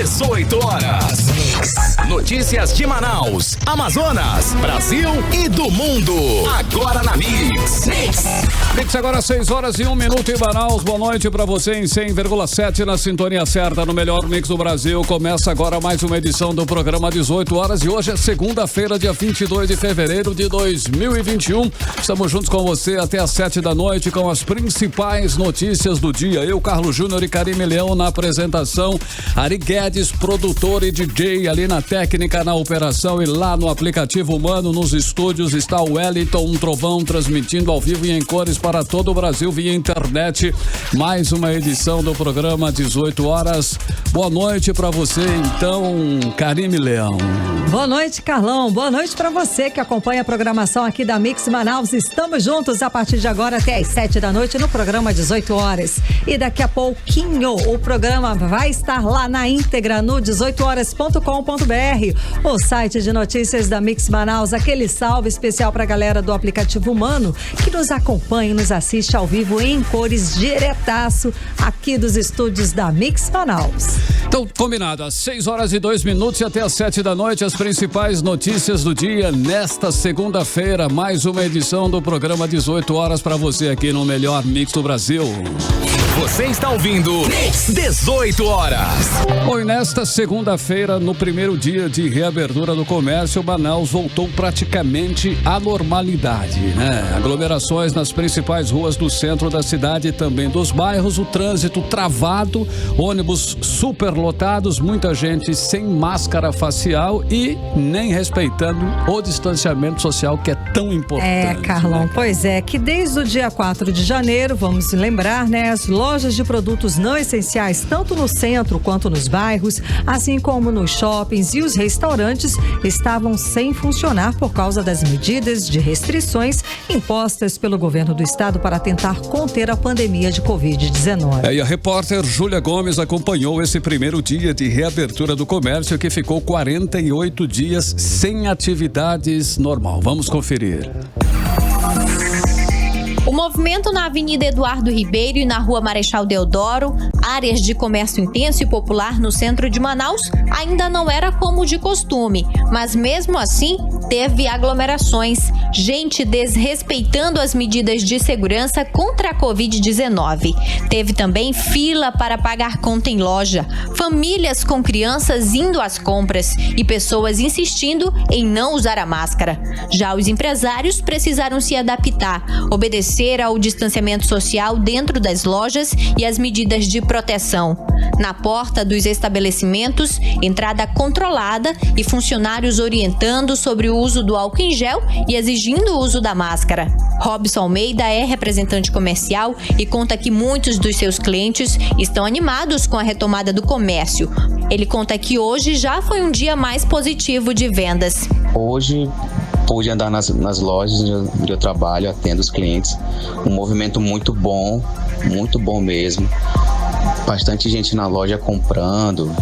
18 horas. Notícias de Manaus, Amazonas, Brasil e do mundo. Agora na Mix. Mix agora 6 horas e 1 minuto em Manaus. Boa noite pra você em 100,7 na sintonia certa no melhor mix do Brasil. Começa agora mais uma edição do programa 18 horas e hoje é segunda-feira, dia 22 de fevereiro de 2021. Estamos juntos com você até às 7 da noite com as principais notícias do dia. Eu, Carlos Júnior e Karime Leão na apresentação. Ari Guedes, produtor e DJ ali na técnica, na operação e lá no aplicativo humano, nos estúdios está o Wellington Trovão transmitindo ao vivo e em cores para todo o Brasil via internet. Mais uma edição do programa 18 horas. Boa noite para você, então, Karime Leão. Boa noite, Carlão. Boa noite para você que acompanha a programação aqui da Mix Manaus. Estamos juntos a partir de agora até às 7 da noite no programa 18 horas. E daqui a pouquinho o programa vai estar lá na íntegra no 18horas.com.br, o site de notícias da Mix Manaus. Aquele salve especial para a galera do aplicativo humano que nos acompanha e nos assiste ao vivo em cores diretaço aqui dos estúdios da Mix Manaus. Então, combinado, às 6 horas e 2 minutos e até às 7 da noite, as principais notícias do dia nesta segunda-feira. Mais uma edição do programa 18 horas para você aqui no melhor mix do Brasil. Você está ouvindo Mix 18 horas. Bom, e nesta segunda-feira, no primeiro dia de reabertura do comércio, Manaus voltou praticamente à normalidade, né? Aglomerações nas principais ruas do centro da cidade e também dos bairros, o trânsito travado, ônibus superlotados, muita gente sem máscara facial e nem respeitando o distanciamento social que é tão importante. Carlão, né? Pois é, que desde o dia 4 de janeiro, vamos lembrar, né? As lojas de produtos não essenciais, tanto no centro quanto nos bairros, assim como nos shoppings e os restaurantes, estavam sem funcionar por causa das medidas de restrições impostas pelo governo do estado para tentar conter a pandemia de Covid-19. E a repórter Júlia Gomes acompanhou esse primeiro dia de reabertura do comércio que ficou 48 dias sem atividades normal. Vamos conferir. O movimento na Avenida Eduardo Ribeiro e na Rua Marechal Deodoro, áreas de comércio intenso e popular no centro de Manaus, ainda não era como de costume, mas mesmo assim teve aglomerações, gente desrespeitando as medidas de segurança contra a Covid-19. Teve também fila para pagar conta em loja, famílias com crianças indo às compras e pessoas insistindo em não usar a máscara. Já os empresários precisaram se adaptar, obedecer ao distanciamento social dentro das lojas e as medidas de proteção. Na porta dos estabelecimentos, entrada controlada e funcionários orientando sobre o uso do álcool em gel e exigindo o uso da máscara. Robson Almeida é representante comercial e conta que muitos dos seus clientes estão animados com a retomada do comércio. Ele conta que hoje já foi um dia mais positivo de vendas. Hoje pude andar nas lojas onde eu trabalho, atendo os clientes. Um movimento muito bom mesmo. Bastante gente na loja comprando,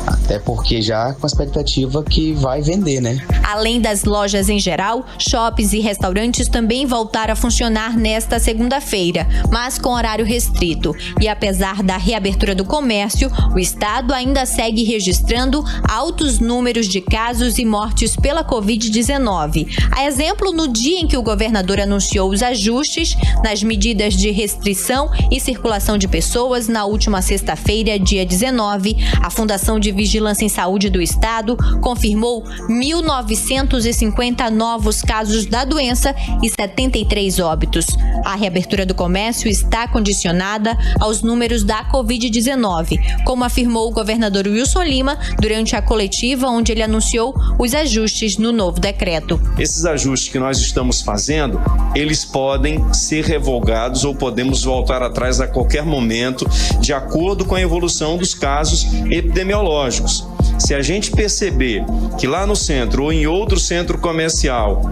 até porque já com a expectativa que vai vender, né? Além das lojas em geral, shoppings e restaurantes também voltaram a funcionar nesta segunda-feira, mas com horário restrito. E apesar da reabertura do comércio, o estado ainda segue registrando altos números de casos e mortes pela Covid-19. A exemplo, no dia em que o governador anunciou os ajustes nas medidas de restrição e circulação de pessoas, na última sexta-feira, dia 19, a Fundação de Vigilância em Saúde do Estado confirmou 1.950 novos casos da doença e 73 óbitos. A reabertura do comércio está condicionada aos números da Covid-19, como afirmou o governador Wilson Lima durante a coletiva onde ele anunciou os ajustes no novo decreto. Esses ajustes que nós estamos fazendo, eles podem ser revogados ou podemos voltar atrás a qualquer momento, de acordo com a evolução dos casos epidemiológicos. Se a gente perceber que lá no centro ou em outro centro comercial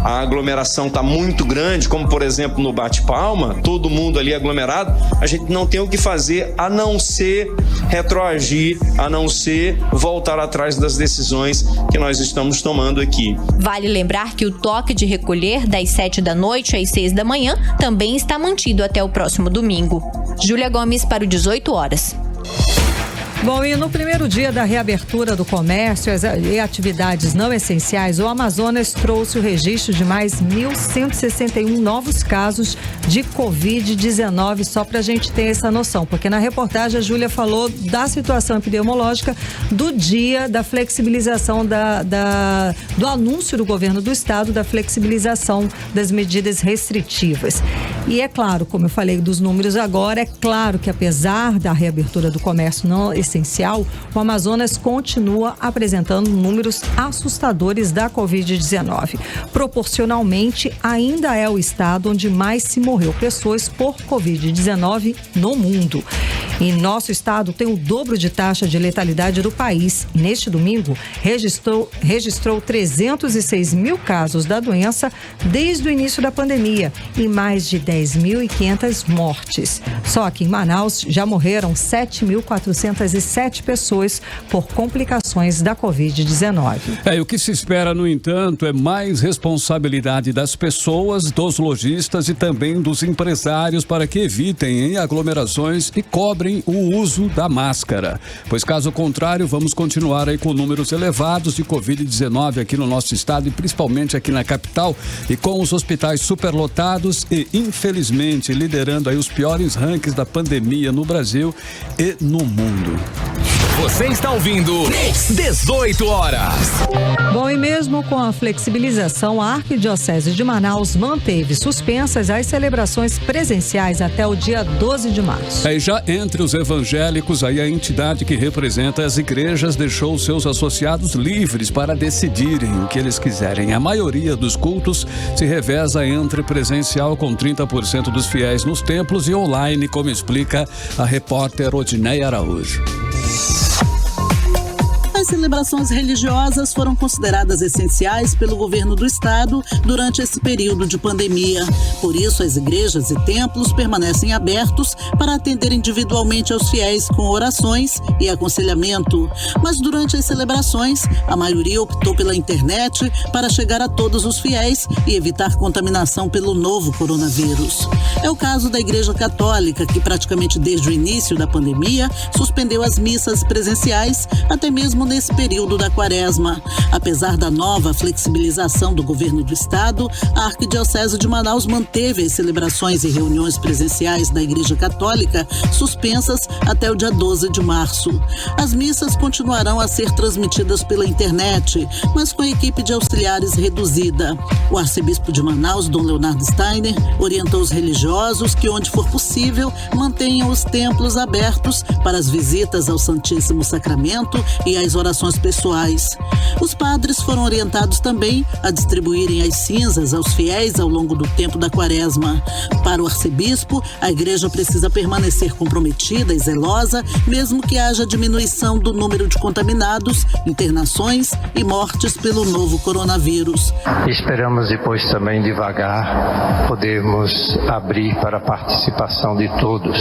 a aglomeração está muito grande, como por exemplo no Bate-Palma, todo mundo ali aglomerado, a gente não tem o que fazer a não ser retroagir, a não ser voltar atrás das decisões que nós estamos tomando aqui. Vale lembrar que o toque de recolher das 7 da noite às 6 da manhã também está mantido até o próximo domingo. Júlia Gomes para o 18 horas. Bom, e no primeiro dia da reabertura do comércio e atividades não essenciais, o Amazonas trouxe o registro de mais 1.161 novos casos de Covid-19, só para a gente ter essa noção, porque na reportagem a Júlia falou da situação epidemiológica do dia da flexibilização do anúncio do governo do estado da flexibilização das medidas restritivas. E é claro, como eu falei dos números agora, é claro que apesar da reabertura do comércio não essencial, o Amazonas continua apresentando números assustadores da Covid-19. Proporcionalmente, ainda é o estado onde mais se morreu pessoas por Covid-19 no mundo. E nosso estado tem o dobro de taxa de letalidade do país. E neste domingo, registrou 306 mil casos da doença desde o início da pandemia e mais de 10.500 mortes. Só aqui em Manaus já morreram 7.407 pessoas por complicações da Covid-19. E o que se espera, no entanto, é mais responsabilidade das pessoas, dos lojistas e também dos empresários para que evitem aglomerações e cobrem o uso da máscara. Pois caso contrário, vamos continuar aí com números elevados de Covid-19 aqui no nosso estado e principalmente aqui na capital e com os hospitais superlotados e, infelizmente, liderando aí os piores rankings da pandemia no Brasil e no mundo. Você está ouvindo 18 horas. Bom, e mesmo com a flexibilização, a Arquidiocese de Manaus manteve suspensas as celebrações presenciais até o dia 12 de março. Já entre os evangélicos, aí a entidade que representa as igrejas deixou seus associados livres para decidirem o que eles quiserem. A maioria dos cultos se reveza entre presencial com 30% dos fiéis nos templos e online, como explica a repórter Odineia Araújo. As celebrações religiosas foram consideradas essenciais pelo governo do estado durante esse período de pandemia. Por isso, as igrejas e templos permanecem abertos para atender individualmente aos fiéis com orações e aconselhamento. Mas durante as celebrações, a maioria optou pela internet para chegar a todos os fiéis e evitar contaminação pelo novo coronavírus. É o caso da Igreja Católica, que praticamente desde o início da pandemia suspendeu as missas presenciais, até mesmo nesse período da quaresma. Apesar da nova flexibilização do governo do estado, a Arquidiocese de Manaus manteve as celebrações e reuniões presenciais da Igreja Católica suspensas até o dia 12 de março. As missas continuarão a ser transmitidas pela internet, mas com a equipe de auxiliares reduzida. O arcebispo de Manaus, Dom Leonardo Steiner, orientou os religiosos que, onde for possível, mantenham os templos abertos para as visitas ao Santíssimo Sacramento e às orações pessoais. Os padres foram orientados também a distribuírem as cinzas aos fiéis ao longo do tempo da quaresma. Para o arcebispo, a igreja precisa permanecer comprometida e zelosa, mesmo que haja diminuição do número de contaminados, internações e mortes pelo novo coronavírus. Esperamos depois também devagar podermos abrir para a participação de todos.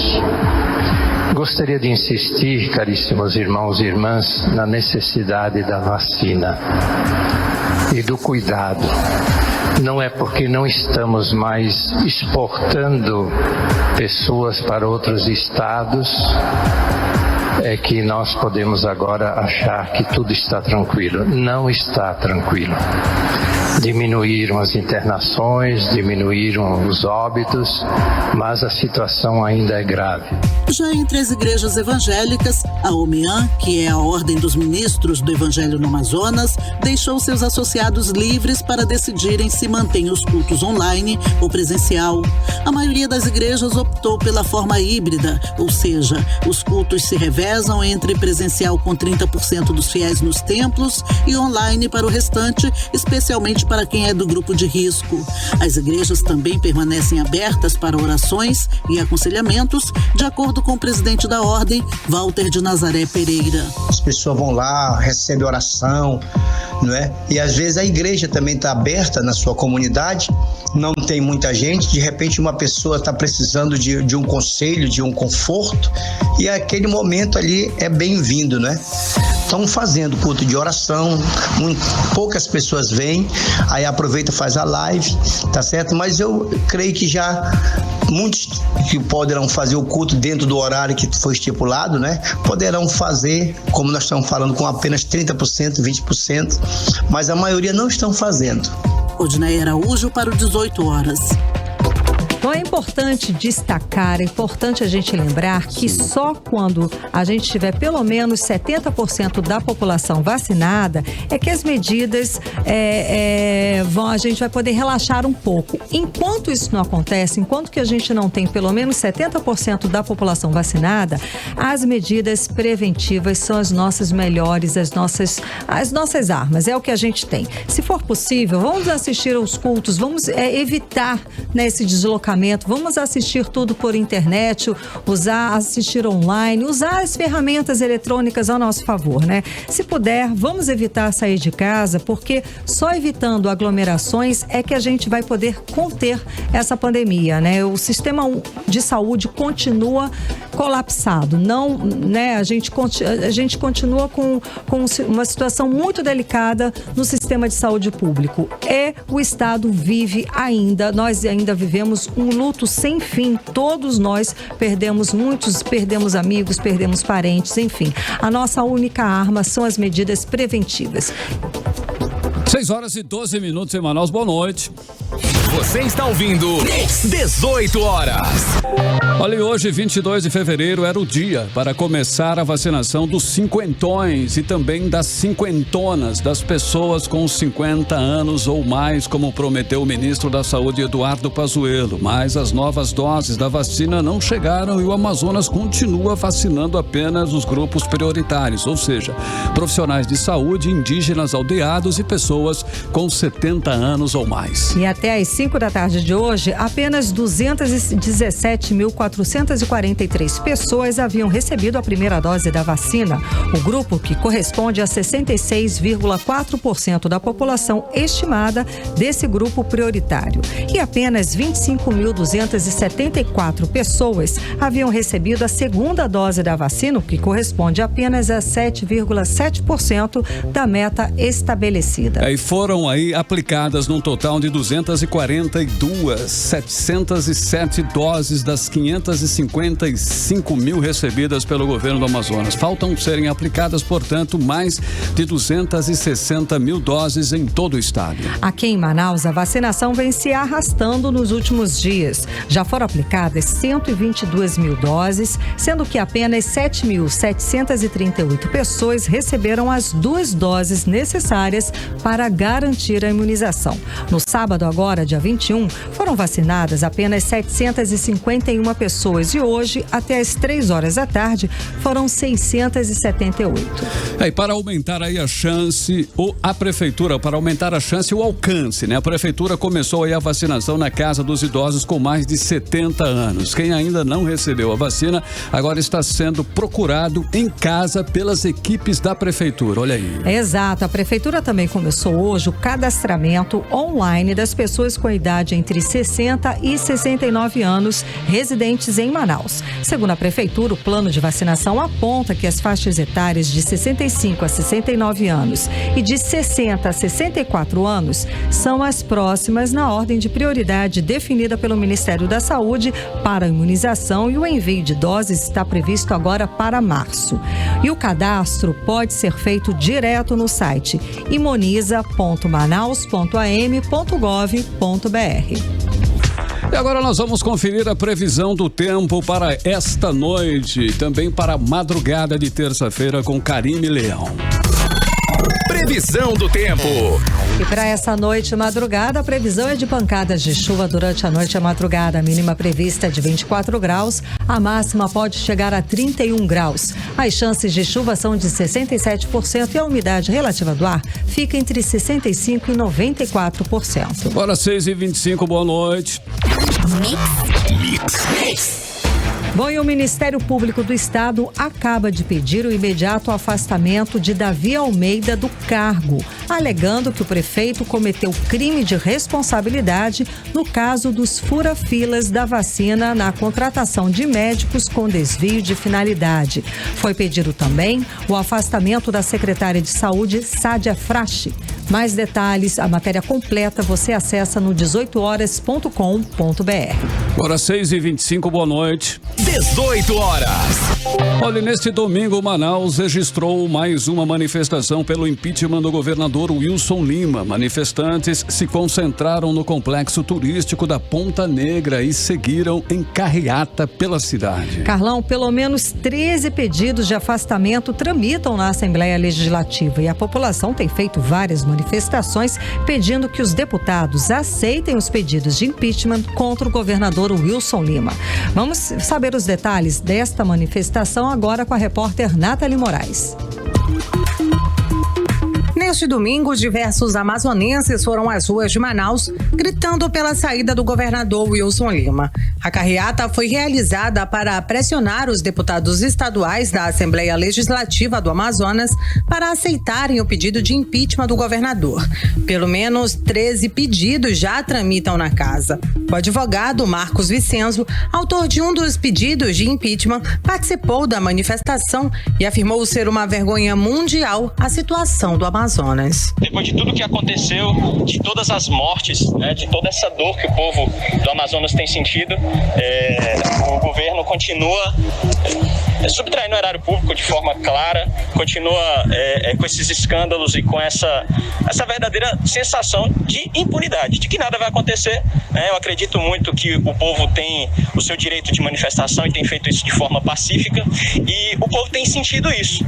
Gostaria de insistir, caríssimos irmãos e irmãs, na necessidade da vacina e do cuidado. Não é porque não estamos mais exportando pessoas para outros estados é que nós podemos agora achar que tudo está tranquilo. Não está tranquilo. Diminuíram as internações, diminuíram os óbitos, mas a situação ainda é grave. Já entre as igrejas evangélicas, a OMEAN, que é a Ordem dos Ministros do Evangelho no Amazonas, deixou seus associados livres para decidirem se mantêm os cultos online ou presencial. A maioria das igrejas optou pela forma híbrida, ou seja, os cultos se revezam entre presencial com 30% dos fiéis nos templos e online para o restante, especialmente para quem é do grupo de risco. As igrejas também permanecem abertas para orações e aconselhamentos, de acordo com o presidente da Ordem, Walter de Nazaré Pereira. As pessoas vão lá, recebem oração, não é? E às vezes a igreja também está aberta na sua comunidade, não tem muita gente, de repente uma pessoa está precisando de um conselho, de um conforto, e aquele momento ali é bem-vindo, né? Estão fazendo culto de oração, poucas pessoas vêm, aí aproveita e faz a live, tá certo? Mas eu creio que já muitos que poderão fazer o culto dentro do horário que foi estipulado, né? Poderão fazer, como nós estamos falando, com apenas 30%, 20%, mas a maioria não estão fazendo. Odinei Araújo para o 18 horas. Então é importante destacar, é importante a gente lembrar que só quando a gente tiver pelo menos 70% da população vacinada é que as medidas a gente vai poder relaxar um pouco. Enquanto isso não acontece, enquanto que a gente não tem pelo menos 70% da população vacinada, as medidas preventivas são as nossas melhores, as nossas armas, é o que a gente tem. Se for possível, vamos assistir aos cultos, vamos evitar esse deslocamento. Vamos assistir tudo por internet, assistir online, usar as ferramentas eletrônicas ao nosso favor, né? Se puder, vamos evitar sair de casa, porque só evitando aglomerações é que a gente vai poder conter essa pandemia, né? O sistema de saúde continua colapsado, não, né? A gente continua com uma situação muito delicada no sistema de saúde público. O Estado vive ainda, nós ainda vivemos um luto sem fim. Todos nós perdemos amigos, perdemos parentes, enfim. A nossa única arma são as medidas preventivas. 6h12 em Manaus, boa noite. Você está ouvindo 18 horas. Olha, hoje, 22 de fevereiro, era o dia para começar a vacinação dos cinquentões e também das cinquentonas, das pessoas com 50 anos ou mais, como prometeu o ministro da Saúde, Eduardo Pazuello. Mas as novas doses da vacina não chegaram e o Amazonas continua vacinando apenas os grupos prioritários, ou seja, profissionais de saúde, indígenas, aldeados e pessoas com 70 anos ou mais. E até às 5 da tarde de hoje, apenas 217.443 pessoas haviam recebido a primeira dose da vacina. O grupo, que corresponde a 66,4% da população estimada desse grupo prioritário. E apenas 25.274 pessoas haviam recebido a segunda dose da vacina, o que corresponde apenas a 7,7% da meta estabelecida. E foram aí aplicadas num total de 707 doses das 555 mil recebidas pelo governo do Amazonas. Faltam serem aplicadas, portanto, mais de 260 mil doses em todo o estado. Aqui em Manaus, a vacinação vem se arrastando nos últimos dias. Já foram aplicadas 122 mil doses, sendo que apenas 7.738 pessoas receberam as 2 doses necessárias para garantir a imunização. No sábado, agora, dia 21, foram vacinadas apenas 751 pessoas e hoje, até às 3 horas da tarde, foram 678. E para aumentar aí a chance, para aumentar a chance e o alcance, né? A prefeitura começou aí a vacinação na casa dos idosos com mais de 70 anos. Quem ainda não recebeu a vacina, agora está sendo procurado em casa pelas equipes da prefeitura. Olha aí. Exato. A prefeitura também começou hoje o cadastramento online das pessoas com idade entre 60 e 69 anos residentes em Manaus. Segundo a prefeitura, o plano de vacinação aponta que as faixas etárias de 65 a 69 anos e de 60 a 64 anos são as próximas na ordem de prioridade definida pelo Ministério da Saúde para a imunização, e o envio de doses está previsto agora para março. E o cadastro pode ser feito direto no site imuniza.manaus.am.gov.br. E agora nós vamos conferir a previsão do tempo para esta noite, também para a madrugada de terça-feira com Karime Leão. Previsão do tempo. E para essa noite e madrugada, a previsão é de pancadas de chuva durante a noite e a madrugada. A mínima prevista é de 24 graus, a máxima pode chegar a 31 graus. As chances de chuva são de 67% e a umidade relativa do ar fica entre 65% e 94%. Agora 6h25, boa noite. Mix. Bom, e o Ministério Público do Estado acaba de pedir o imediato afastamento de Davi Almeida do cargo, alegando que o prefeito cometeu crime de responsabilidade no caso dos fura-filas da vacina na contratação de médicos com desvio de finalidade. Foi pedido também o afastamento da secretária de Saúde, Sádia Frache. Mais detalhes, a matéria completa você acessa no 18horas.com.br. Agora 6h25, boa noite. 18 horas. Olha, neste domingo, Manaus registrou mais uma manifestação pelo impeachment do governador Wilson Lima. Manifestantes se concentraram no complexo turístico da Ponta Negra e seguiram em carreata pela cidade. Carlão, pelo menos 13 pedidos de afastamento tramitam na Assembleia Legislativa e a população tem feito várias manifestações pedindo que os deputados aceitem os pedidos de impeachment contra o governador Wilson Lima. Vamos saber os detalhes desta manifestação agora com a repórter Nathalie Moraes. Neste domingo, diversos amazonenses foram às ruas de Manaus gritando pela saída do governador Wilson Lima. A carreata foi realizada para pressionar os deputados estaduais da Assembleia Legislativa do Amazonas para aceitarem o pedido de impeachment do governador. Pelo menos 13 pedidos já tramitam na casa. O advogado Marcos Vicenzo, autor de um dos pedidos de impeachment, participou da manifestação e afirmou ser uma vergonha mundial a situação do Amazonas. Depois de tudo que aconteceu, de todas as mortes, né, de toda essa dor que o povo do Amazonas tem sentido, o governo continua subtraindo o erário público de forma clara, continua com esses escândalos e com essa verdadeira sensação de impunidade, de que nada vai acontecer. Eu acredito muito que o povo tem o seu direito de manifestação e tem feito isso de forma pacífica e o povo tem sentido isso.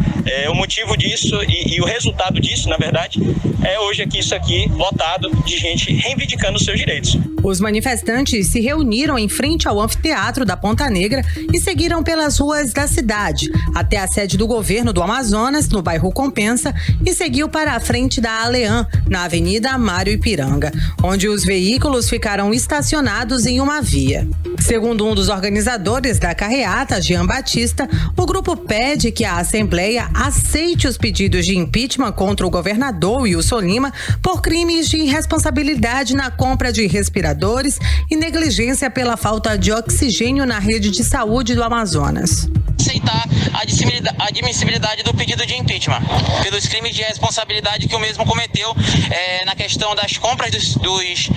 O motivo disso e o resultado disso, na verdade, é hoje aqui isso aqui lotado de gente reivindicando os seus direitos. Os manifestantes se reuniram em frente ao anfiteatro da Ponta Negra e seguiram pelas ruas da cidade, até a sede do governo do Amazonas, no bairro Compensa, e seguiu para a frente da Aleã, na Avenida Mário Ipiranga, onde os veículos ficaram estacionados em uma via. Segundo um dos organizadores da carreata, Jean Batista, o grupo pede que a Assembleia aceite os pedidos de impeachment contra o governador Wilson Lima por crimes de irresponsabilidade na compra de respiradores e negligência pela falta de oxigênio na rede de saúde do Amazonas. Aceitar a admissibilidade do pedido de impeachment pelos crimes de responsabilidade que o mesmo cometeu na questão das compras dos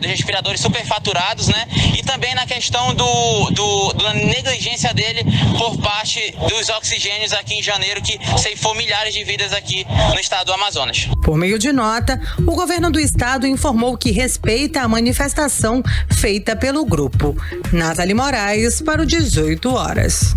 respiradores superfaturados, né? E também na questão da negligência dele por parte dos oxigênios aqui em janeiro, que ceifou milhares de vidas aqui no estado do Amazonas. Por meio de nota, o governo do estado informou que respeita a manifestação feita pelo grupo. Nathalie Moraes para o 18 horas.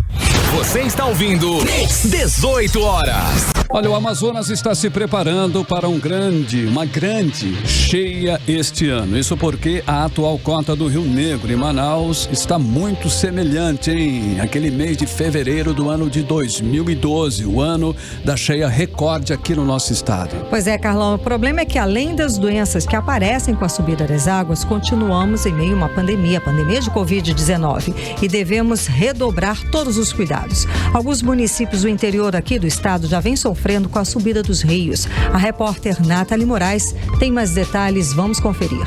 Você está ouvindo 18 horas. Olha, o Amazonas está se preparando para uma grande cheia este ano. Isso porque a atual cota do Rio Negro em Manaus está muito semelhante, hein? Aquele mês de fevereiro do ano de 2012, o ano da cheia recorde aqui no nosso estado. Pois é, Carlão, o problema é que além das doenças que aparecem com a subida das águas, continuamos em meio a uma pandemia, a pandemia de Covid-19, e devemos redobrar todos os cuidados. Alguns municípios do interior aqui do estado já vêm sofrendo com a subida dos rios. A repórter Nathalie Moraes tem mais detalhes, vamos conferir.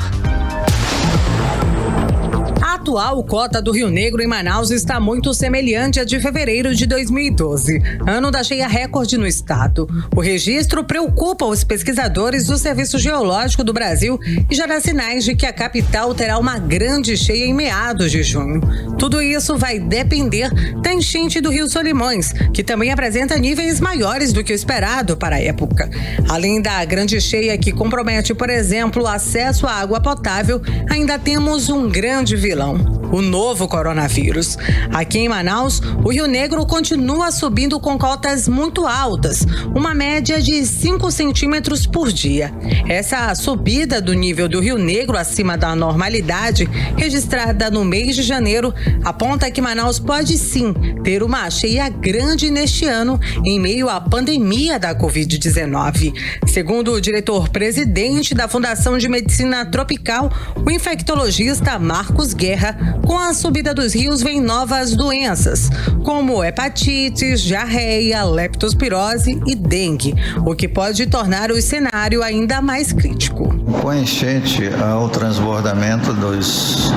A atual cota do Rio Negro em Manaus está muito semelhante à de fevereiro de 2012, ano da cheia recorde no estado. O registro preocupa os pesquisadores do Serviço Geológico do Brasil e já dá sinais de que a capital terá uma grande cheia em meados de junho. Tudo isso vai depender da enchente do Rio Solimões, que também apresenta níveis maiores do que o esperado para a época. Além da grande cheia que compromete, por exemplo, o acesso à água potável, ainda temos um grande vilão: o novo coronavírus. Aqui em Manaus, o Rio Negro continua subindo com cotas muito altas, uma média de 5 centímetros por dia. Essa subida do nível do Rio Negro acima da normalidade, registrada no mês de janeiro, aponta que Manaus pode sim ter uma cheia grande neste ano, em meio à pandemia da Covid-19. Segundo o diretor-presidente da Fundação de Medicina Tropical, o infectologista Marcos Guerra, com a subida dos rios vem novas doenças, como hepatites, diarreia, leptospirose e dengue, o que pode tornar o cenário ainda mais crítico. Com a enchente, há o transbordamento dos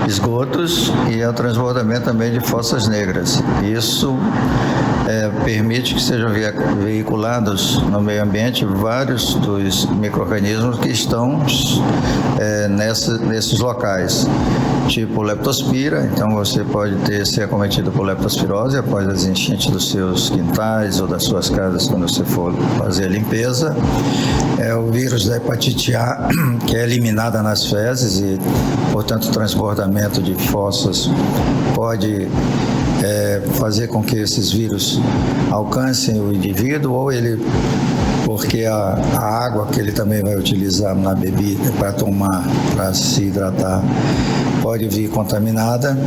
esgotos e há o transbordamento também de fossas negras. Isso permite que sejam veiculados no meio ambiente vários dos micro-organismos que estão nesses locais, tipo leptospira. Então você pode ser acometido por leptospirose após as enchentes dos seus quintais ou das suas casas quando você for fazer a limpeza. O vírus da hepatite A, que é eliminada nas fezes e, portanto, o transbordamento de fossas pode fazer com que esses vírus alcancem o indivíduo, ou ele, porque a água que ele também vai utilizar na bebida para tomar, para se hidratar, pode vir contaminada.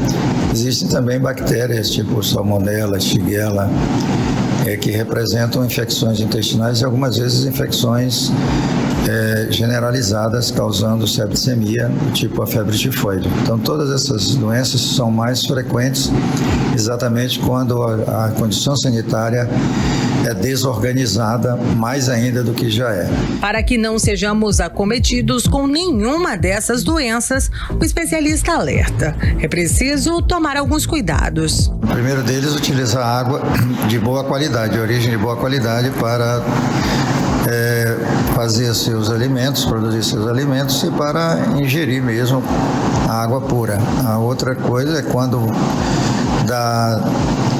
Existem também bactérias tipo Salmonella, Shigella, que representam infecções intestinais e algumas vezes infecções generalizadas, causando septicemia, tipo a febre tifoide. Então, todas essas doenças são mais frequentes exatamente quando a condição sanitária é desorganizada, mais ainda do que já é. Para que não sejamos acometidos com nenhuma dessas doenças, o especialista alerta: é preciso tomar alguns cuidados. O primeiro deles, utilizar água de boa qualidade, de origem de boa qualidade, para fazer seus alimentos, produzir seus alimentos e para ingerir mesmo a água pura. A outra coisa é quando da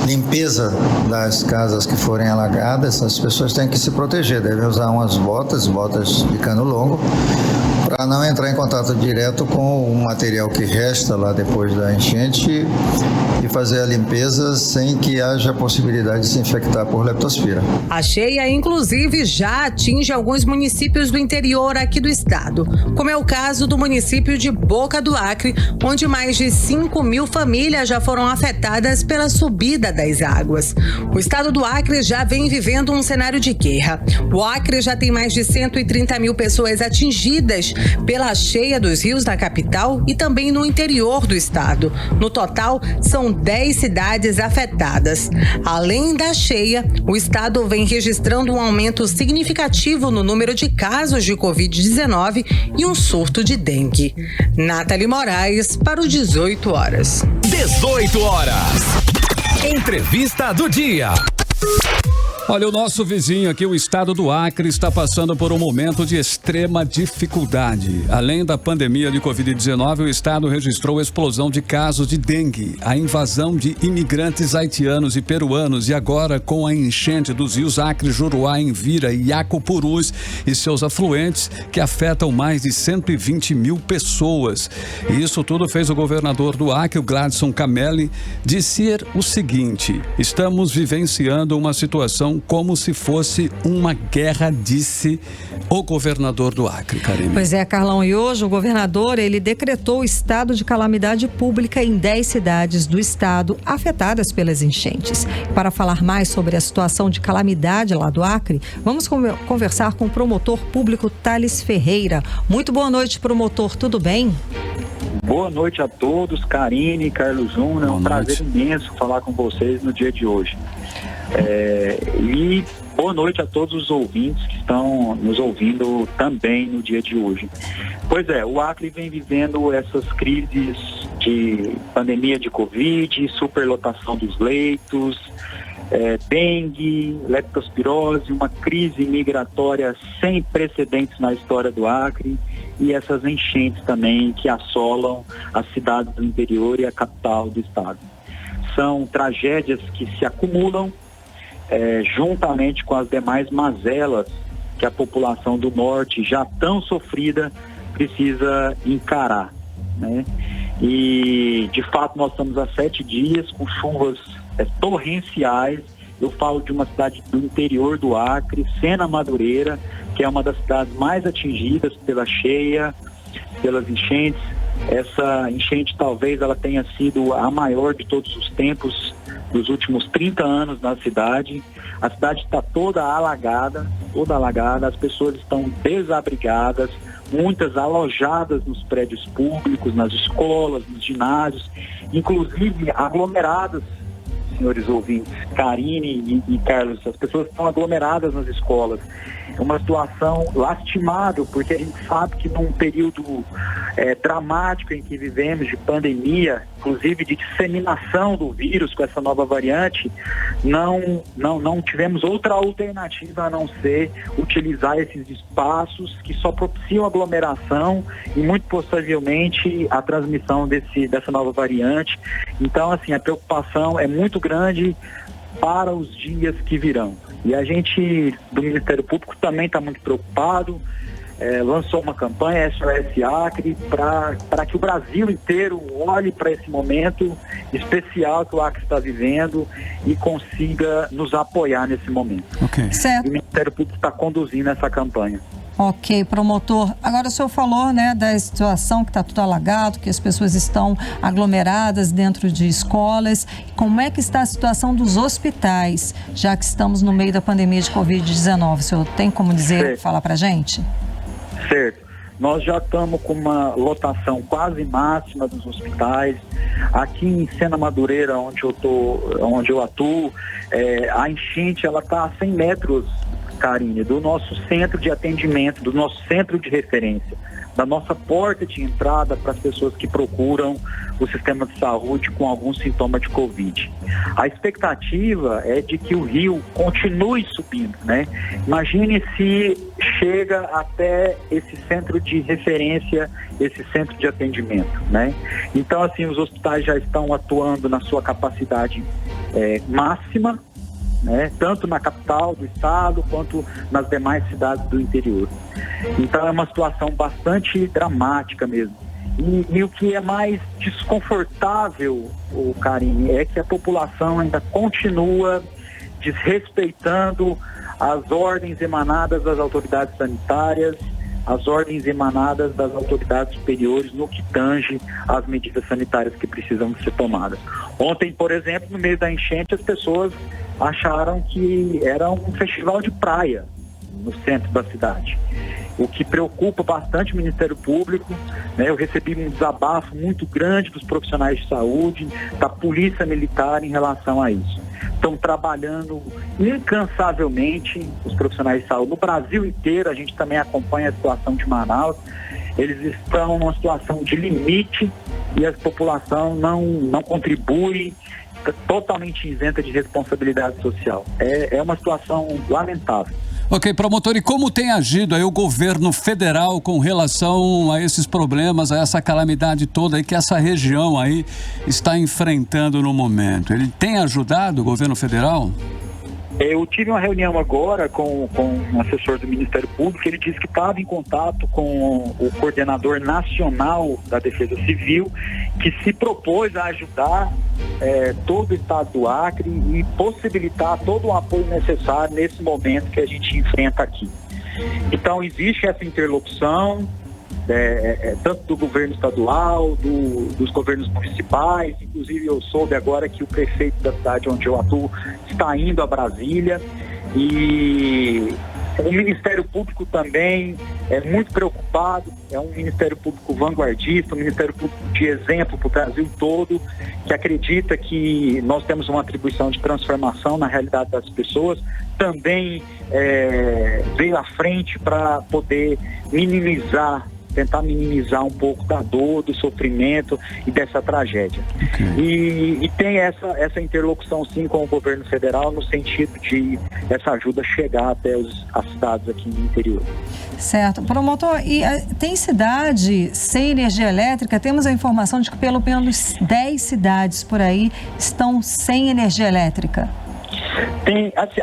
limpeza das casas que forem alagadas, as pessoas têm que se proteger, devem usar umas botas de cano longo, para não entrar em contato direto com o material que resta lá depois da enchente e fazer a limpeza sem que haja possibilidade de se infectar por leptospira. A cheia, inclusive, já atinge alguns municípios do interior aqui do estado, como é o caso do município de Boca do Acre, onde mais de 5.000 famílias já foram afetadas pela subida das águas. O estado do Acre já vem vivendo um cenário de guerra. O Acre já tem mais de 130.000 pessoas atingidas pela cheia dos rios da capital e também no interior do estado. No total, são 10 cidades afetadas. Além da cheia, o estado vem registrando um aumento significativo no número de casos de Covid-19 e um surto de dengue. Nathalie Moraes, para o 18 horas. 18 horas. Entrevista do dia. Olha, o nosso vizinho aqui, o estado do Acre, está passando por um momento de extrema dificuldade. Além da pandemia de Covid-19, o estado registrou explosão de casos de dengue, a invasão de imigrantes haitianos e peruanos e agora com a enchente dos rios Acre, Juruá, Envira e Iacupurus e seus afluentes que afetam mais de 120.000 pessoas. E isso tudo fez o governador do Acre, o Gladson Camelli, dizer o seguinte: estamos vivenciando uma situação como se fosse uma guerra, disse o governador do Acre, Karine. Pois é, Carlão, e hoje o governador, ele decretou estado de calamidade pública em 10 cidades do estado afetadas pelas enchentes. Para falar mais sobre a situação de calamidade lá do Acre, vamos conversar com o promotor público Thales Ferreira. Muito boa noite, promotor, tudo bem? Boa noite a todos, Karine, Carlos Júnior, é um prazer imenso falar com vocês no dia de hoje. E boa noite a todos os ouvintes que estão nos ouvindo também no dia de hoje. Pois é, o Acre vem vivendo essas crises de pandemia de Covid, superlotação dos leitos, dengue, leptospirose, uma crise migratória sem precedentes na história do Acre e essas enchentes também que assolam as cidades do interior e a capital do estado. São tragédias que se acumulam juntamente com as demais mazelas que a população do norte, já tão sofrida, precisa encarar, né? E, de fato, nós estamos há 7 dias com chuvas torrenciais. Eu falo de uma cidade do interior do Acre, Sena Madureira, que é uma das cidades mais atingidas pela cheia, pelas enchentes. Essa enchente talvez ela tenha sido a maior de todos os tempos, dos últimos 30 anos na cidade. A cidade está toda alagada, as pessoas estão desabrigadas, muitas alojadas nos prédios públicos, nas escolas, nos ginásios, inclusive aglomeradas senhores ouvintes, Karine e Carlos, as pessoas estão aglomeradas nas escolas. É uma situação lastimável, porque a gente sabe que num período dramático em que vivemos, de pandemia, inclusive de disseminação do vírus com essa nova variante, não tivemos outra alternativa a não ser utilizar esses espaços que só propiciam aglomeração e muito possivelmente a transmissão dessa nova variante. Então, assim, a preocupação é muito grande para os dias que virão. E a gente do Ministério Público também está muito preocupado, lançou uma campanha SOS Acre para que o Brasil inteiro olhe para esse momento especial que o Acre está vivendo e consiga nos apoiar nesse momento. Okay. Certo. E o Ministério Público está conduzindo essa campanha. Ok, promotor. Agora o senhor falou, né, da situação que está tudo alagado, que as pessoas estão aglomeradas dentro de escolas. Como é que está a situação dos hospitais, já que estamos no meio da pandemia de Covid-19? O senhor tem como dizer, falar para a gente? Certo. Nós já estamos com uma lotação quase máxima dos hospitais. Aqui em Sena Madureira, onde eu atuo, a enchente ela está a 100 metros, Karine, do nosso centro de atendimento, do nosso centro de referência, da nossa porta de entrada para as pessoas que procuram o sistema de saúde com algum sintoma de Covid. A expectativa é de que o rio continue subindo, né? Imagine se chega até esse centro de referência, esse centro de atendimento, né? Então, assim, os hospitais já estão atuando na sua capacidade máxima, né, tanto na capital do estado quanto nas demais cidades do interior. Então é uma situação bastante dramática mesmo. E o que é mais desconfortável, Karine, é que a população ainda continua desrespeitando as ordens emanadas das autoridades sanitárias, as ordens emanadas das autoridades superiores no que tange às medidas sanitárias que precisam ser tomadas. Ontem, por exemplo, no meio da enchente, as pessoas acharam que era um festival de praia no centro da cidade, o que preocupa bastante o Ministério Público, né? Eu recebi um desabafo muito grande dos profissionais de saúde, da Polícia Militar em relação a isso. Estão trabalhando incansavelmente os profissionais de saúde. No Brasil inteiro, a gente também acompanha a situação de Manaus. Eles estão numa situação de limite e a população não contribui, totalmente isenta de responsabilidade social. É uma situação lamentável. Ok, promotor, e como tem agido aí o governo federal com relação a esses problemas, a essa calamidade toda aí que essa região aí está enfrentando no momento? Ele tem ajudado o governo federal? Eu tive uma reunião agora com um assessor do Ministério Público. Ele disse que estava em contato com o coordenador nacional da Defesa Civil, que se propôs a ajudar todo o estado do Acre e possibilitar todo o apoio necessário nesse momento que a gente enfrenta aqui. Então existe essa interlocução, tanto do governo estadual, dos governos municipais. Inclusive eu soube agora que o prefeito da cidade onde eu atuo está indo a Brasília, e o Ministério Público também é muito preocupado. É um Ministério Público vanguardista, um Ministério Público de exemplo para o Brasil todo, que acredita que nós temos uma atribuição de transformação na realidade das pessoas. Também veio à frente para poder tentar minimizar um pouco da dor, do sofrimento e dessa tragédia. Okay. E tem essa interlocução sim com o governo federal, no sentido de essa ajuda chegar até as cidades aqui no interior. Certo. Promotor, e tem cidade sem energia elétrica? Temos a informação de que pelo menos 10 cidades por aí estão sem energia elétrica. Tem, assim,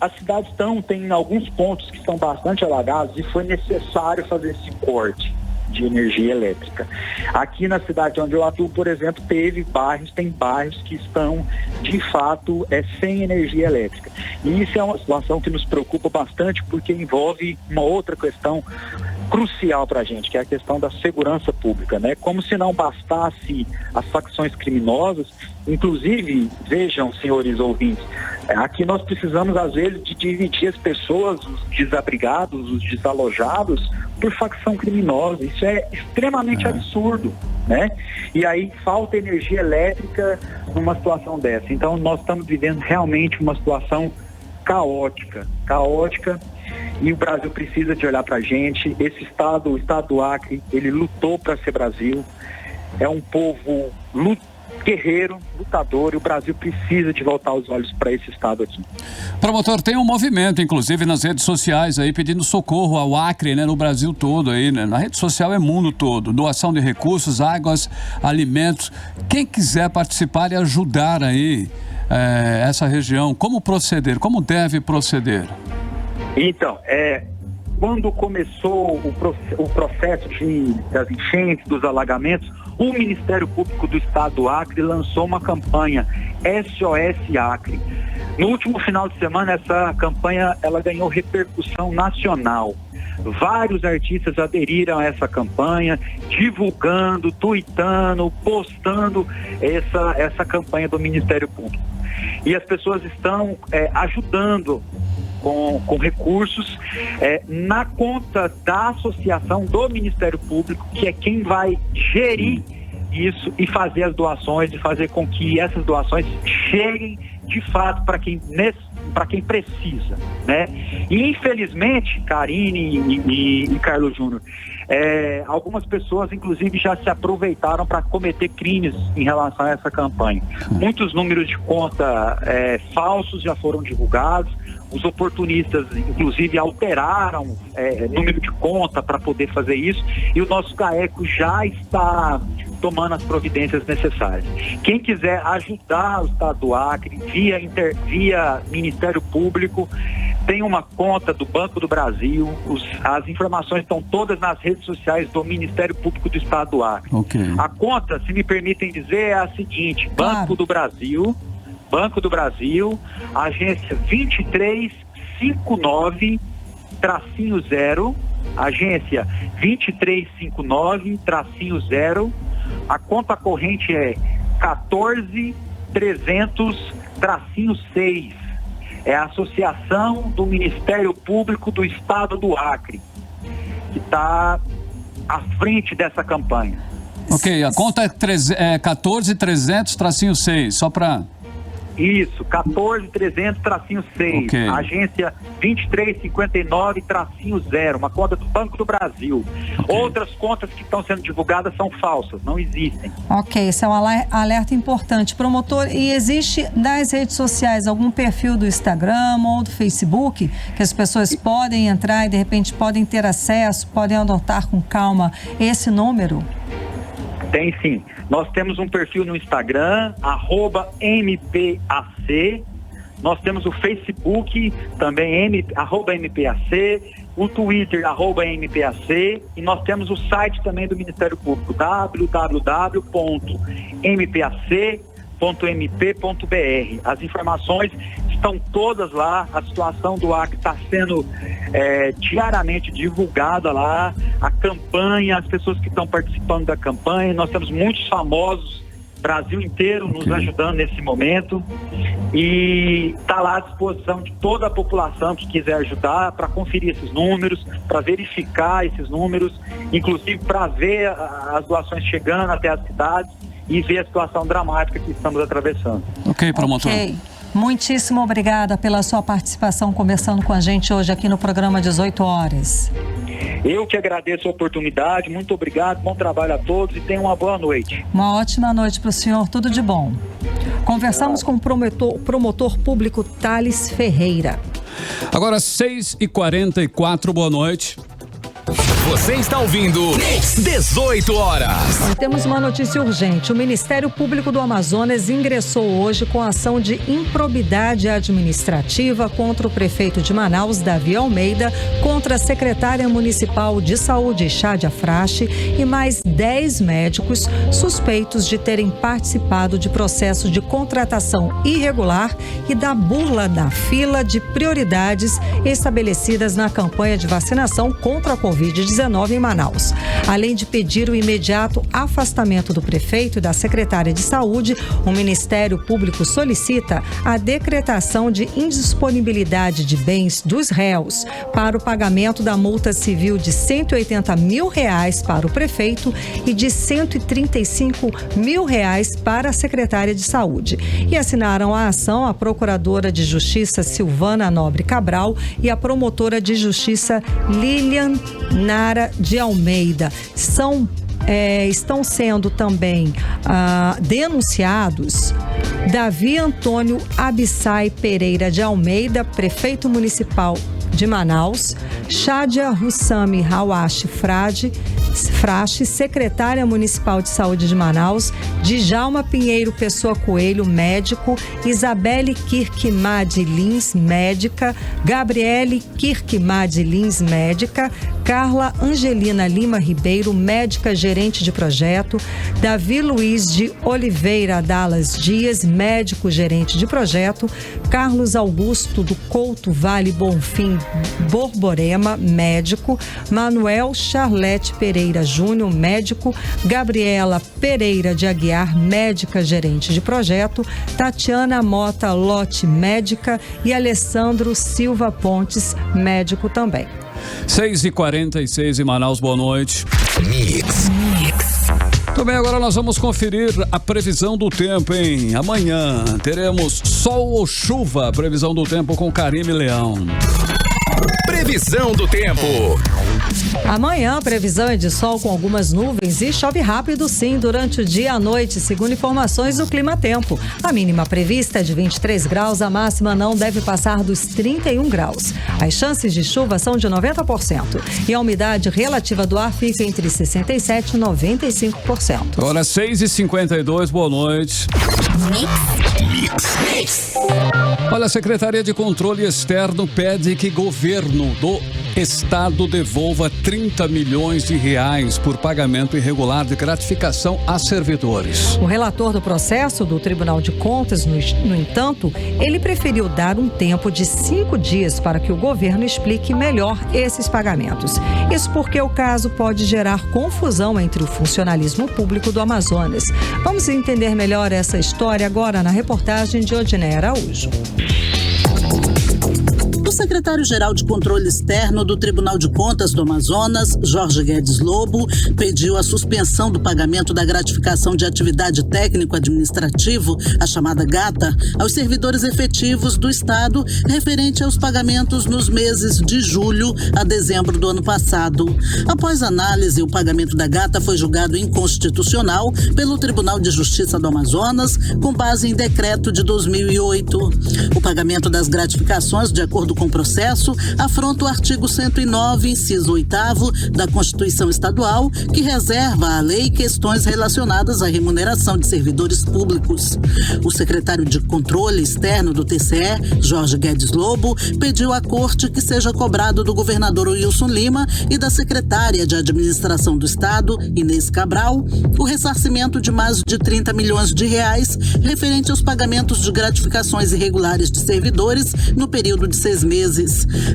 as cidades tem alguns pontos que estão bastante alagados e foi necessário fazer esse corte de energia elétrica. Aqui na cidade onde eu atuo, por exemplo, tem bairros que estão, de fato, sem energia elétrica. E isso é uma situação que nos preocupa bastante, porque envolve uma outra questão crucial para a gente, que é a questão da segurança pública, né? Como se não bastasse as facções criminosas, inclusive, vejam, senhores ouvintes, aqui nós precisamos, às vezes, de dividir as pessoas, os desabrigados, os desalojados, por facção criminosa. Isso é extremamente absurdo, né? E aí falta energia elétrica numa situação dessa. Então, nós estamos vivendo realmente uma situação caótica, e o Brasil precisa de olhar para a gente. Esse estado, o estado do Acre, ele lutou para ser Brasil, é um povo guerreiro, lutador, e o Brasil precisa de voltar os olhos para esse estado aqui. Promotor, tem um movimento, inclusive nas redes sociais aí, pedindo socorro ao Acre, né, no Brasil todo aí, né? Na rede social é mundo todo, doação de recursos, águas, alimentos. Quem quiser participar e ajudar aí essa região, como proceder, como deve proceder? Então, quando começou o processo das enchentes, dos alagamentos, o Ministério Público do Estado do Acre lançou uma campanha SOS Acre. No último final de semana, essa campanha ela ganhou repercussão nacional. Vários artistas aderiram a essa campanha, divulgando, tuitando, postando essa campanha do Ministério Público. E as pessoas estão ajudando com recursos na conta da associação do Ministério Público, que é quem vai gerir isso e fazer as doações, e fazer com que essas doações cheguem de fato para quem precisa, né? E infelizmente, Karine e Carlos Júnior, algumas pessoas inclusive já se aproveitaram para cometer crimes em relação a essa campanha. Muitos números de conta falsos já foram divulgados. Os oportunistas, inclusive, alteraram número de conta para poder fazer isso, e o nosso GAECO já está tomando as providências necessárias. Quem quiser ajudar o Estado do Acre via Ministério Público, tem uma conta do Banco do Brasil, as informações estão todas nas redes sociais do Ministério Público do Estado do Acre. Okay. A conta, se me permitem dizer, é a seguinte: Banco do Brasil, agência 2359-0, agência 2359-0, a conta corrente é 14300-6, é a Associação do Ministério Público do Estado do Acre, que está à frente dessa campanha. Ok, a conta é 14300-6, só para... Isso, 14300-6, okay. Agência 2359-0, uma conta do Banco do Brasil. Okay. Outras contas que estão sendo divulgadas são falsas, não existem. Ok, esse é um alerta importante. Promotor, e existe nas redes sociais algum perfil do Instagram ou do Facebook que as pessoas podem entrar e de repente podem ter acesso, podem anotar com calma esse número? Tem sim. Nós temos um perfil no Instagram, @MPAC. Nós temos o Facebook, também @MPAC. O Twitter, @MPAC. E nós temos o site também do Ministério Público, www.mpac.mp.br. As informações estão todas lá. A situação do Acre está sendo diariamente divulgada lá. A campanha, as pessoas que estão participando da campanha. Nós temos muitos famosos, Brasil inteiro, nos ajudando nesse momento. E está lá à disposição de toda a população que quiser ajudar, para conferir esses números, para verificar esses números, inclusive para ver as doações chegando até as cidades e ver a situação dramática que estamos atravessando. Ok, promotor. Okay. Muitíssimo obrigada pela sua participação conversando com a gente hoje aqui no programa 18 horas. Eu que agradeço a oportunidade, muito obrigado, bom trabalho a todos e tenham uma boa noite. Uma ótima noite para o senhor, tudo de bom. Conversamos com o promotor público Thales Ferreira. Agora 6h44, boa noite. Você está ouvindo 18 horas. Nós temos uma notícia urgente. O Ministério Público do Amazonas ingressou hoje com ação de improbidade administrativa contra o prefeito de Manaus, Davi Almeida, contra a secretária municipal de saúde, Chádia Frache, e mais 10 médicos suspeitos de terem participado de processo de contratação irregular e da burla da fila de prioridades estabelecidas na campanha de vacinação contra a Covid-19 Covid-19 em Manaus. Além de pedir o imediato afastamento do prefeito e da secretária de Saúde, o Ministério Público solicita a decretação de indisponibilidade de bens dos réus para o pagamento da multa civil de R$180 mil para o prefeito e de R$135 mil para a secretária de Saúde. E assinaram a ação a Procuradora de Justiça Silvana Nobre Cabral e a Promotora de Justiça Lilian Nara de Almeida. Estão sendo também denunciados Davi Antônio Abissai Pereira de Almeida, prefeito municipal de Manaus, Shadia Hussami Hawashi Frache, secretária municipal de saúde de Manaus, Djalma Pinheiro Pessoa Coelho, médico, Isabelle Kirkmad Lins, médica, Gabriele Kirkmad Lins, médica, Carla Angelina Lima Ribeiro, médica gerente de projeto, Davi Luiz de Oliveira Dallas Dias, médico gerente de projeto, Carlos Augusto do Couto Vale Bonfim Borborema, médico, Manuel Charlete Pereira Júnior, médico, Gabriela Pereira de Aguiar, médica gerente de projeto, Tatiana Mota Lote, médica, e Alessandro Silva Pontes, médico também. 6h46 em Manaus, boa noite. Mix. Também agora nós vamos conferir a previsão do tempo, hein? Amanhã teremos sol ou chuva, previsão do tempo com Karime Leão. Previsão do tempo. Amanhã, previsão é de sol com algumas nuvens e chove rápido sim durante o dia e a noite, segundo informações do Clima Tempo. A mínima prevista é de 23 graus, a máxima não deve passar dos 31 graus. As chances de chuva são de 90% e a umidade relativa do ar fica entre 67% e 95%. Agora 6h52, boa noite. Olha, a Secretaria de Controle Externo pede que governo do Estado devolva 30 milhões de reais por pagamento irregular de gratificação a servidores. O relator do processo do Tribunal de Contas, no entanto, ele preferiu dar um tempo de 5 dias para que o governo explique melhor esses pagamentos. Isso porque o caso pode gerar confusão entre o funcionalismo público do Amazonas. Vamos entender melhor essa história agora na reportagem de Odinei Araújo. O secretário-geral de Controle Externo do Tribunal de Contas do Amazonas, Jorge Guedes Lobo, pediu a suspensão do pagamento da gratificação de atividade técnico-administrativo, a chamada GATA, aos servidores efetivos do Estado, referente aos pagamentos nos meses de julho a dezembro do ano passado. Após análise, o pagamento da GATA foi julgado inconstitucional pelo Tribunal de Justiça do Amazonas, com base em decreto de 2008. O pagamento das gratificações, de acordo com o processo, afronta o artigo 109, inciso 8º da Constituição Estadual, que reserva à lei questões relacionadas à remuneração de servidores públicos. O secretário de Controle Externo do TCE, Jorge Guedes Lobo, pediu à Corte que seja cobrado do governador Wilson Lima e da secretária de Administração do Estado, Inês Cabral, o ressarcimento de mais de 30 milhões de reais referente aos pagamentos de gratificações irregulares de servidores no período de 6 meses.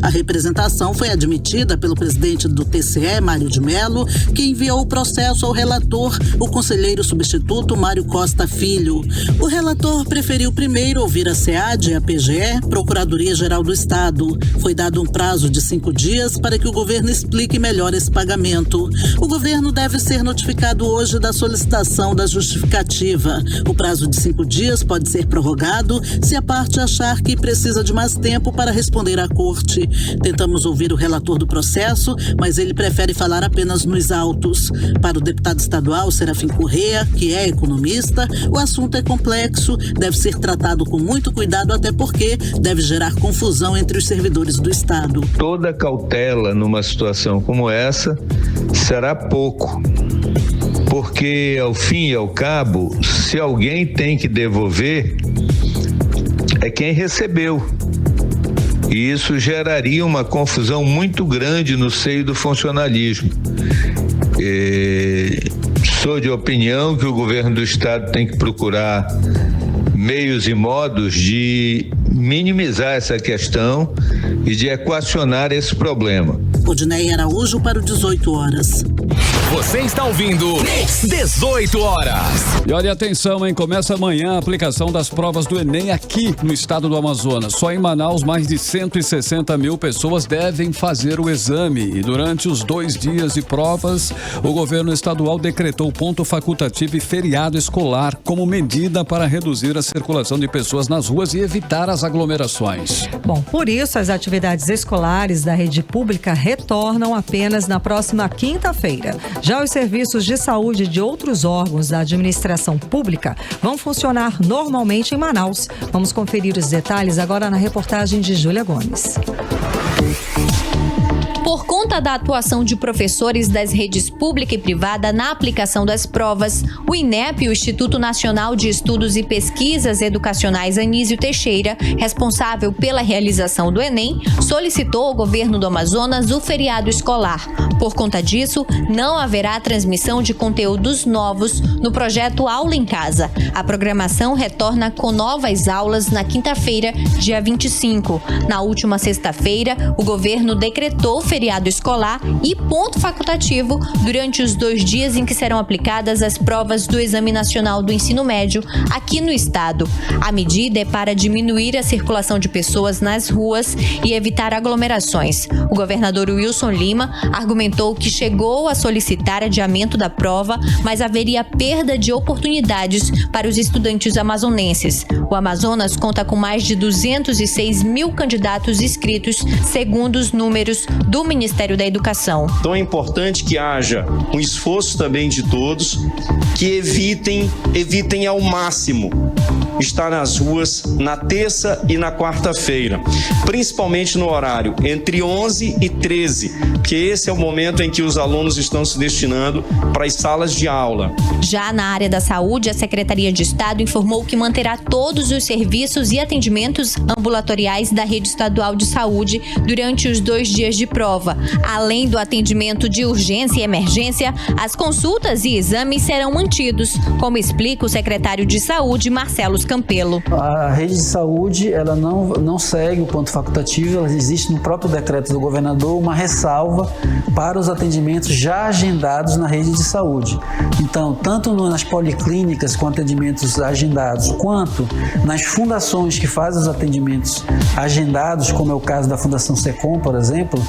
A representação foi admitida pelo presidente do TCE, Mário de Mello, que enviou o processo ao relator, o conselheiro substituto Mário Costa Filho. O relator preferiu primeiro ouvir a SEAD e a PGE, Procuradoria-Geral do Estado. Foi dado um prazo de 5 dias para que o governo explique melhor esse pagamento. O governo deve ser notificado hoje da solicitação da justificativa. O prazo de 5 dias pode ser prorrogado se a parte achar que precisa de mais tempo para responder à Corte. Tentamos ouvir o relator do processo, mas ele prefere falar apenas nos autos. Para o deputado estadual Serafim Corrêa, que é economista, o assunto é complexo, deve ser tratado com muito cuidado, até porque deve gerar confusão entre os servidores do Estado. Toda cautela numa situação como essa será pouco, porque ao fim e ao cabo, se alguém tem que devolver, é quem recebeu. E isso geraria uma confusão muito grande no seio do funcionalismo. Sou de opinião que o governo do Estado tem que procurar meios e modos de minimizar essa questão e de equacionar esse problema. Odinei Araújo para o 18 horas. Você está ouvindo 18 horas. E olha, atenção, hein? Começa amanhã a aplicação das provas do Enem aqui no estado do Amazonas. Só em Manaus, mais de 160 mil pessoas devem fazer o exame. E durante os 2 dias de provas, o governo estadual decretou ponto facultativo e feriado escolar como medida para reduzir a circulação de pessoas nas ruas e evitar as aglomerações. Bom, por isso, as atividades escolares da rede pública retornam apenas na próxima quinta-feira. Já os serviços de saúde de outros órgãos da administração pública vão funcionar normalmente em Manaus. Vamos conferir os detalhes agora na reportagem de Júlia Gomes. Por conta da atuação de professores das redes pública e privada na aplicação das provas, o INEP, o Instituto Nacional de Estudos e Pesquisas Educacionais Anísio Teixeira, responsável pela realização do Enem, solicitou ao governo do Amazonas o feriado escolar. Por conta disso, não haverá transmissão de conteúdos novos no projeto Aula em Casa. A programação retorna com novas aulas na quinta-feira, dia 25. Na última sexta-feira, o governo decretou feriado escolar e ponto facultativo durante os 2 dias em que serão aplicadas as provas do Exame Nacional do Ensino Médio aqui no estado. A medida é para diminuir a circulação de pessoas nas ruas e evitar aglomerações. O governador Wilson Lima argumentou que chegou a solicitar adiamento da prova, mas haveria perda de oportunidades para os estudantes amazonenses. O Amazonas conta com mais de 206 mil candidatos inscritos, segundo os números do Ministério da Educação. Então é importante que haja um esforço também de todos que evitem ao máximo estar nas ruas na terça e na quarta-feira, principalmente no horário entre 11 e 13, que esse é o momento em que os alunos estão se destinando para as salas de aula. Já na área da saúde, a Secretaria de Estado informou que manterá todos os serviços e atendimentos ambulatoriais da rede estadual de saúde durante os 2 dias de prova. Além do atendimento de urgência e emergência, as consultas e exames serão mantidos, como explica o secretário de Saúde, Marcelo Campelo. A rede de saúde, ela não segue o ponto facultativo, ela existe no próprio decreto do governador uma ressalva para os atendimentos já agendados na rede de saúde. Então, tanto nas policlínicas com atendimentos agendados, quanto nas fundações que fazem os atendimentos agendados, como é o caso da Fundação Secom, por exemplo,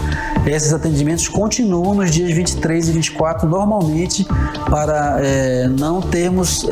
esses atendimentos continuam nos dias 23 e 24 normalmente para não termos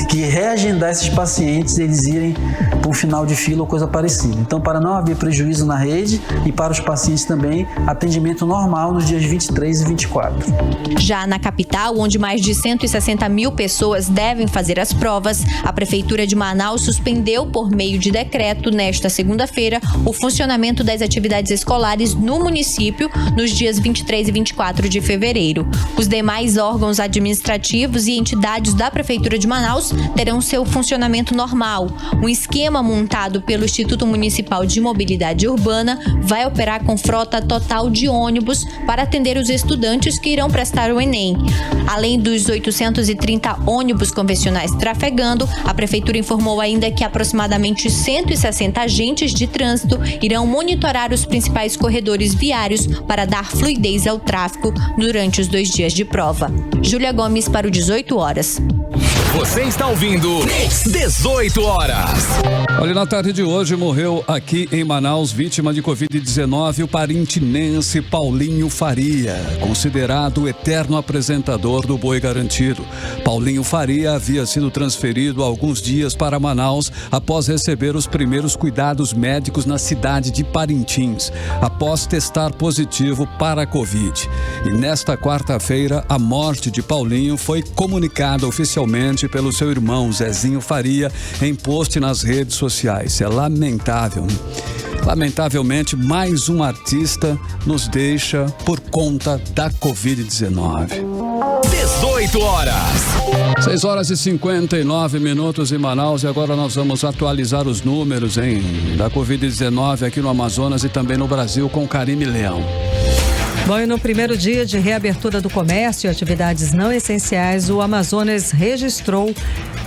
que reagendar esses pacientes, eles irem para um final de fila ou coisa parecida. Então, para não haver prejuízo na rede e para os pacientes também, atendimento normal nos dias 23 e 24. Já na capital, onde mais de 160 mil pessoas devem fazer as provas, a Prefeitura de Manaus suspendeu por meio de decreto, nesta segunda-feira, o funcionamento das atividades escolares no município nos dias 23 e 24 de fevereiro. Os demais órgãos administrativos e entidades da Prefeitura de Manaus terão seu funcionamento normal. Um esquema montado pelo Instituto Municipal de Mobilidade Urbana vai operar com frota total de ônibus para atender os estudantes que irão prestar o Enem. Além dos 830 ônibus convencionais trafegando, a Prefeitura informou ainda que aproximadamente 160 agentes de trânsito irão monitorar os principais corredores viários para dar fluidez ao tráfego durante os 2 dias de prova. Júlia Gomes para o 18 horas. Você está ouvindo 18 horas. Olha, na tarde de hoje morreu aqui em Manaus, vítima de Covid-19, o parintinense Paulinho Faria, considerado o eterno apresentador do Boi Garantido. Paulinho Faria havia sido transferido há alguns dias para Manaus após receber os primeiros cuidados médicos na cidade de Parintins, após testar positivo para a Covid. E nesta quarta-feira, a morte de Paulinho foi comunicada oficialmente pelo seu irmão Zezinho Faria em post nas redes sociais. É lamentável, né? Lamentavelmente, mais um artista nos deixa por conta da Covid-19. 18 horas. 6 horas e 59 minutos em Manaus e agora nós vamos atualizar os números da Covid-19 aqui no Amazonas e também no Brasil com Karime Leão. Bom, e no primeiro dia de reabertura do comércio e atividades não essenciais, o Amazonas registrou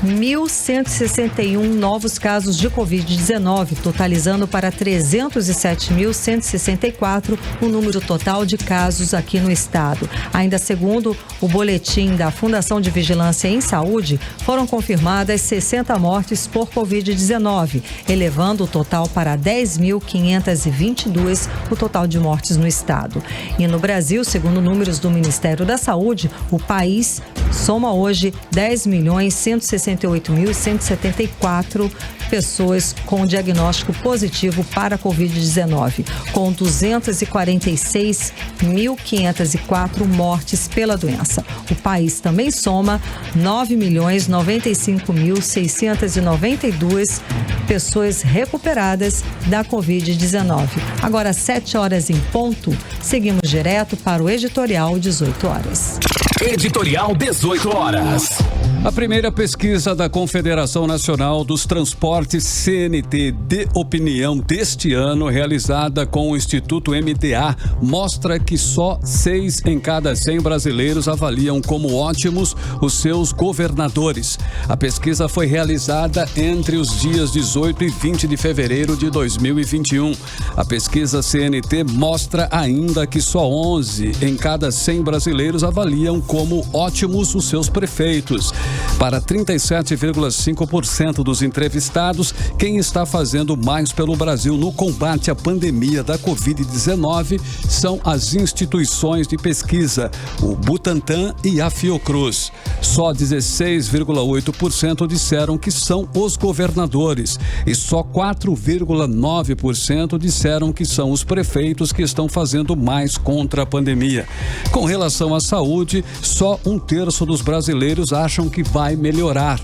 1.161 novos casos de Covid-19, totalizando para 307.164 o número total de casos aqui no estado. Ainda segundo o boletim da Fundação de Vigilância em Saúde, foram confirmadas 60 mortes por Covid-19, elevando o total para 10.522 o total de mortes no estado. E no Brasil, segundo números do Ministério da Saúde, o país soma hoje 10.168.174 pessoas com diagnóstico positivo para a Covid-19, com 246.504 mortes pela doença. O país também soma 9.095.692 pessoas recuperadas da Covid-19. Agora, 7 horas em ponto, seguimos direto para o editorial 18 horas. Editorial 18 horas. A primeira pesquisa da Confederação Nacional dos Transportes CNT de opinião deste ano, realizada com o Instituto MDA, mostra que só 6 em cada 100 brasileiros avaliam como ótimos os seus governadores. A pesquisa foi realizada entre os dias 18 e 20 de fevereiro de 2021. A pesquisa CNT mostra ainda que só 11 em cada 100 brasileiros avaliam como ótimos os seus prefeitos. Para 37,5% dos entrevistados, quem está fazendo mais pelo Brasil no combate à pandemia da Covid-19 são as instituições de pesquisa, o Butantan e a Fiocruz. Só 16,8% disseram que são os governadores e só 4,9% disseram que são os prefeitos que estão fazendo mais contra a pandemia. Com relação à saúde, só 1/3 dos brasileiros acham que vai melhorar.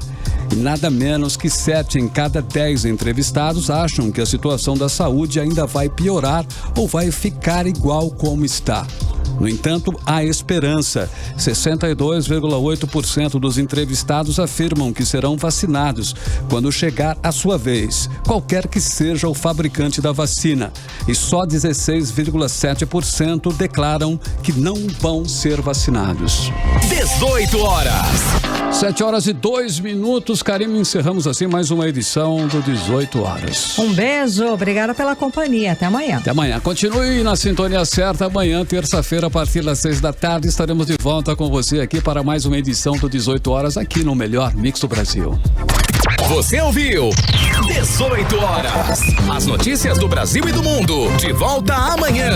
E nada menos que 7 em cada 10 entrevistados acham que a situação da saúde ainda vai piorar ou vai ficar igual como está. No entanto, há esperança. 62,8% dos entrevistados afirmam que serão vacinados quando chegar a sua vez, qualquer que seja o fabricante da vacina. E só 16,7% declaram que não vão ser vacinados. 18 horas. 7 horas e 2 minutos. Karime, encerramos assim mais uma edição do 18 horas. Um beijo, obrigada pela companhia. Até amanhã. Até amanhã. Continue na sintonia certa. Amanhã, terça-feira, a partir das 6 da tarde, estaremos de volta com você aqui para mais uma edição do 18 horas aqui no melhor Mix do Brasil. Você ouviu 18 horas. As notícias do Brasil e do mundo. De volta amanhã.